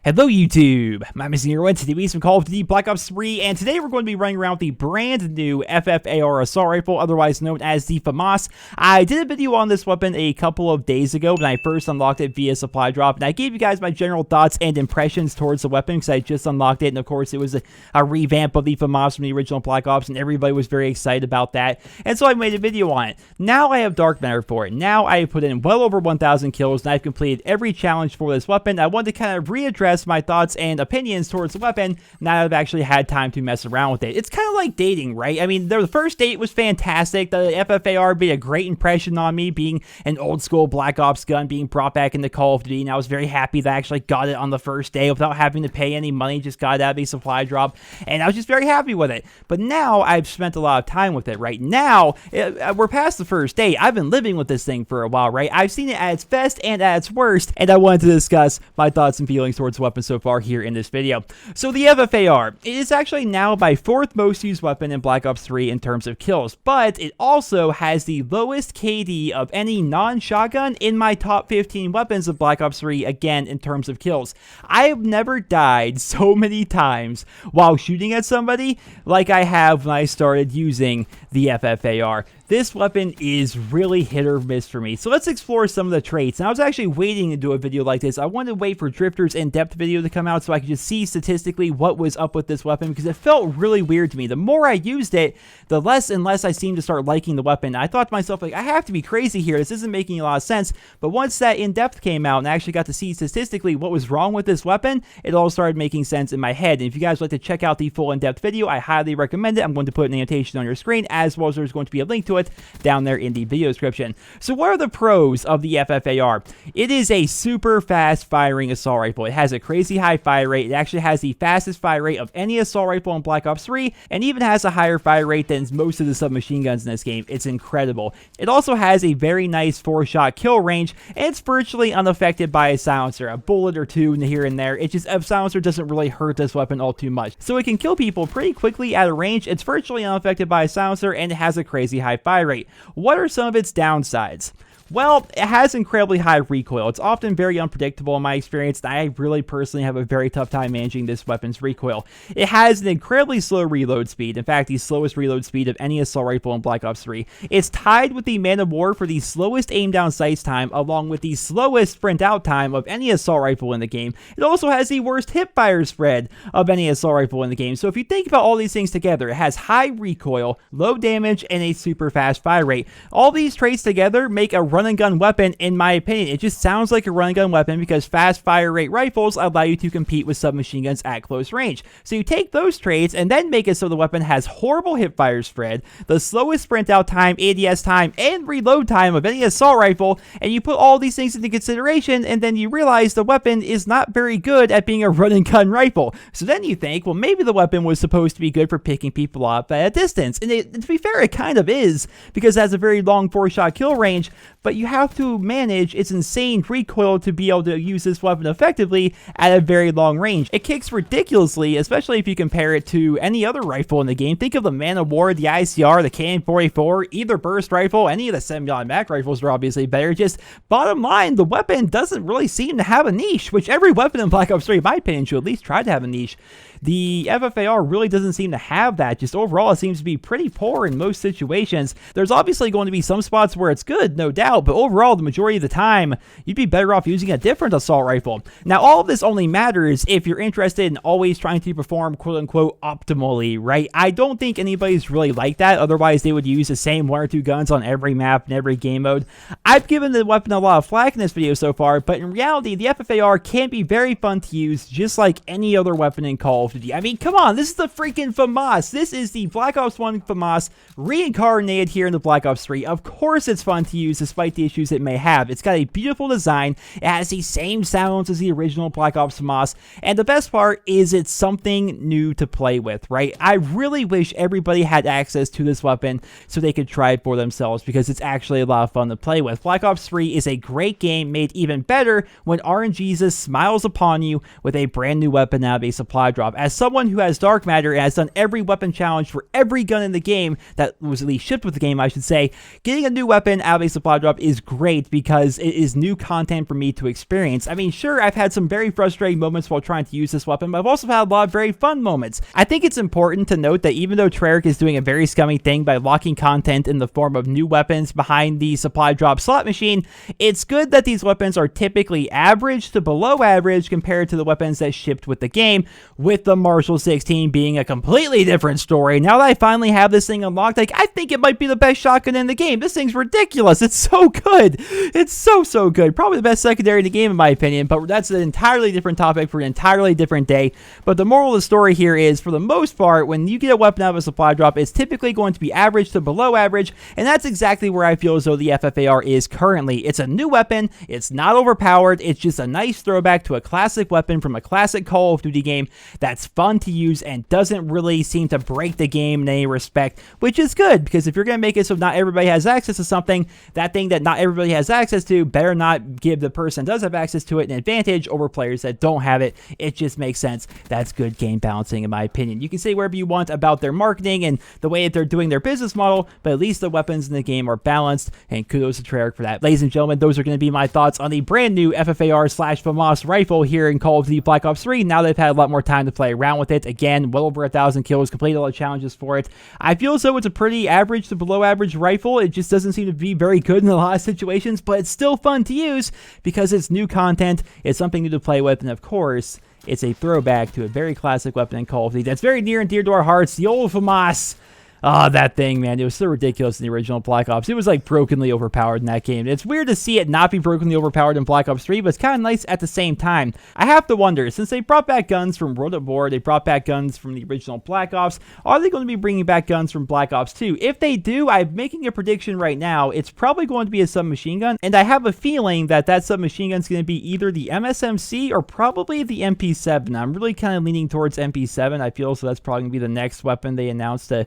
Hello YouTube, I'm Zero and today we have some Call of Duty Black Ops 3 and today we're going to be running around with the brand new FFAR assault rifle, otherwise known as the Famas. I did a video on this weapon a couple of days ago when I first unlocked it via supply drop, and I gave you guys my general thoughts and impressions towards the weapon because I just unlocked it, and of course it was a revamp of the Famas from the original Black Ops and everybody was very excited about that, and so I made a video on it. Now I have dark matter for it. Now I have put in well over 1,000 kills and I've completed every challenge for this weapon. I wanted to kind of readdress my thoughts and opinions towards the weapon now that I've actually had time to mess around with it. It's kind of like dating, right? I mean, the first date was fantastic. The FFAR made a great impression on me, being an old school Black Ops gun being brought back into Call of Duty, and I was very happy that I actually got it on the first day without having to pay any money, just got it out of a supply drop, and I was just very happy with it. But now I've spent a lot of time with it. Right now, we're past the first date. I've been living with this thing for a while, right? I've seen it at its best and at its worst, and I wanted to discuss my thoughts and feelings towards the weapon so far here in this video. So the FFAR, it is actually now my fourth most used weapon in Black Ops 3 in terms of kills, but it also has the lowest KD of any non-shotgun in my top 15 weapons of Black Ops 3, again, in terms of kills. I have never died so many times while shooting at somebody like I have when I started using the FFAR. This weapon is really hit or miss for me. So let's explore some of the traits. And I was actually waiting to do a video like this. I wanted to wait for Drifter's in-depth video to come out so I could just see statistically what was up with this weapon, because it felt really weird to me. The more I used it, the less and less I seemed to start liking the weapon. I thought to myself, like, I have to be crazy here. This isn't making a lot of sense. But once that in-depth came out and I actually got to see statistically what was wrong with this weapon, it all started making sense in my head. And if you guys would like to check out the full in-depth video, I highly recommend it. I'm going to put an annotation on your screen, as well as there's going to be a link to it down there in the video description. So what are the pros of the FFAR? It is a super fast firing assault rifle. It has a crazy high fire rate. It actually has the fastest fire rate of any assault rifle in Black Ops 3, and even has a higher fire rate than most of the submachine guns in this game. It's incredible. It also has a very nice 4-shot kill range, and it's virtually unaffected by a silencer. A bullet or two here and there. It just, a silencer doesn't really hurt this weapon all too much. So it can kill people pretty quickly at a range. It's virtually unaffected by a silencer, and it has a crazy high fire rate. What are some of its downsides? Well, it has incredibly high recoil. It's often very unpredictable in my experience, and I really personally have a very tough time managing this weapon's recoil. It has an incredibly slow reload speed. In fact, the slowest reload speed of any assault rifle in Black Ops 3. It's tied with the Man of War for the slowest aim down sights time, along with the slowest sprint out time of any assault rifle in the game. It also has the worst hip fire spread of any assault rifle in the game. So if you think about all these things together, it has high recoil, low damage, and a super fast fire rate. All these traits together make a run and gun weapon, in my opinion. It just sounds like a run and gun weapon because fast fire rate rifles allow you to compete with submachine guns at close range. So you take those traits and then make it so the weapon has horrible hip fire spread, the slowest sprint out time, ADS time, and reload time of any assault rifle, and you put all these things into consideration, and then you realize the weapon is not very good at being a run and gun rifle. So then you think, well, maybe the weapon was supposed to be good for picking people up at a distance. And to be fair, it kind of is, because it has a very long 4-shot kill range, but you have to manage its insane recoil to be able to use this weapon effectively at a very long range. It kicks ridiculously, especially if you compare it to any other rifle in the game. Think of the Man of War, the ICR, the KN-44, either burst rifle, any of the semi-automatic rifles are obviously better. Just bottom line, the weapon doesn't really seem to have a niche, which every weapon in Black Ops 3, in my opinion, should at least try to have a niche. The FFAR really doesn't seem to have that. Just overall, it seems to be pretty poor in most situations. There's obviously going to be some spots where it's good, no doubt, but overall, the majority of the time, you'd be better off using a different assault rifle. Now, all of this only matters if you're interested in always trying to perform quote-unquote optimally, right? I don't think anybody's really like that. Otherwise, they would use the same 1 or 2 guns on every map and every game mode. I've given the weapon a lot of flack in this video so far, but in reality, the FFAR can be very fun to use, just like any other weapon in Call of Duty. I mean, come on, this is the freaking Famas. This is the Black Ops 1 Famas reincarnated here in the Black Ops 3. Of course it's fun to use despite the issues it may have. It's got a beautiful design. It has the same sounds as the original Black Ops Famas. And the best part is it's something new to play with, right? I really wish everybody had access to this weapon so they could try it for themselves, because it's actually a lot of fun to play with. Black Ops 3 is a great game, made even better when RNGesus smiles upon you with a brand new weapon out of a supply drop. As someone who has dark matter and has done every weapon challenge for every gun in the game that was at least shipped with the game, I should say, getting a new weapon out of a supply drop is great because it is new content for me to experience. I mean, sure, I've had some very frustrating moments while trying to use this weapon, but I've also had a lot of very fun moments. I think it's important to note that even though Treyarch is doing a very scummy thing by locking content in the form of new weapons behind the supply drop slot machine, it's good that these weapons are typically average to below average compared to the weapons that shipped with the game, with the Marshall 16 being a completely different story. Now that I finally have this thing unlocked, like, I think it might be the best shotgun in the game. This thing's ridiculous. It's so good. It's so good. Probably the best secondary in the game in my opinion, but that's an entirely different topic for an entirely different day. But the moral of the story here is, for the most part, when you get a weapon out of a supply drop, it's typically going to be average to below average, and that's exactly where I feel as though the FFAR is currently. It's a new weapon. It's not overpowered. It's just a nice throwback to a classic weapon from a classic Call of Duty game that's fun to use and doesn't really seem to break the game in any respect, which is good, because if you're going to make it so not everybody has access to something, that thing that not everybody has access to better not give the person that does have access to it an advantage over players that don't have it. It just makes sense. That's good game balancing in my opinion. You can say whatever you want about their marketing and the way that they're doing their business model, but at least the weapons in the game are balanced, and kudos to Treyarch for that. Ladies and gentlemen, those are going to be my thoughts on the brand new FFAR/FAMAS rifle here in Call of Duty Black Ops 3. Now they've had a lot more time to play around with it. Again, well over 1,000 kills, completed all the challenges for it. I feel as though it's a pretty average to below average rifle. It just doesn't seem to be very good in a lot of situations, but it's still fun to use because it's new content, it's something new to play with, and of course, it's a throwback to a very classic weapon in Call of Duty that's very near and dear to our hearts, the old FAMAS. Oh, that thing, man. It was so ridiculous in the original Black Ops. It was like brokenly overpowered in that game. It's weird to see it not be brokenly overpowered in Black Ops 3, but it's kind of nice at the same time. I have to wonder, since they brought back guns from World at War, they brought back guns from the original Black Ops, are they going to be bringing back guns from Black Ops 2? If they do, I'm making a prediction right now. It's probably going to be a submachine gun, and I have a feeling that that submachine gun is going to be either the MSMC or probably the MP7. I'm really kind of leaning towards MP7. I feel so that's probably going to be the next weapon they announce to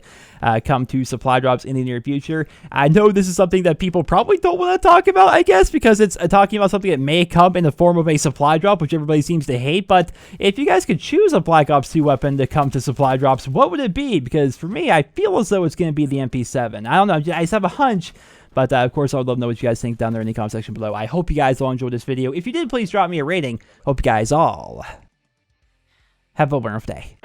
come to supply drops in the near future. I know this is something that people probably don't want to talk about, I guess, because it's talking about something that may come in the form of a supply drop, which everybody seems to hate. But if you guys could choose a Black Ops 2 weapon to come to supply drops, what would it be? Because for me, I feel as though it's going to be the MP7. I don't know. I just have a hunch. But of course, I would love to know what you guys think down there in the comment section below. I hope you guys all enjoyed this video. If you did, please drop me a rating. Hope you guys all have a wonderful day.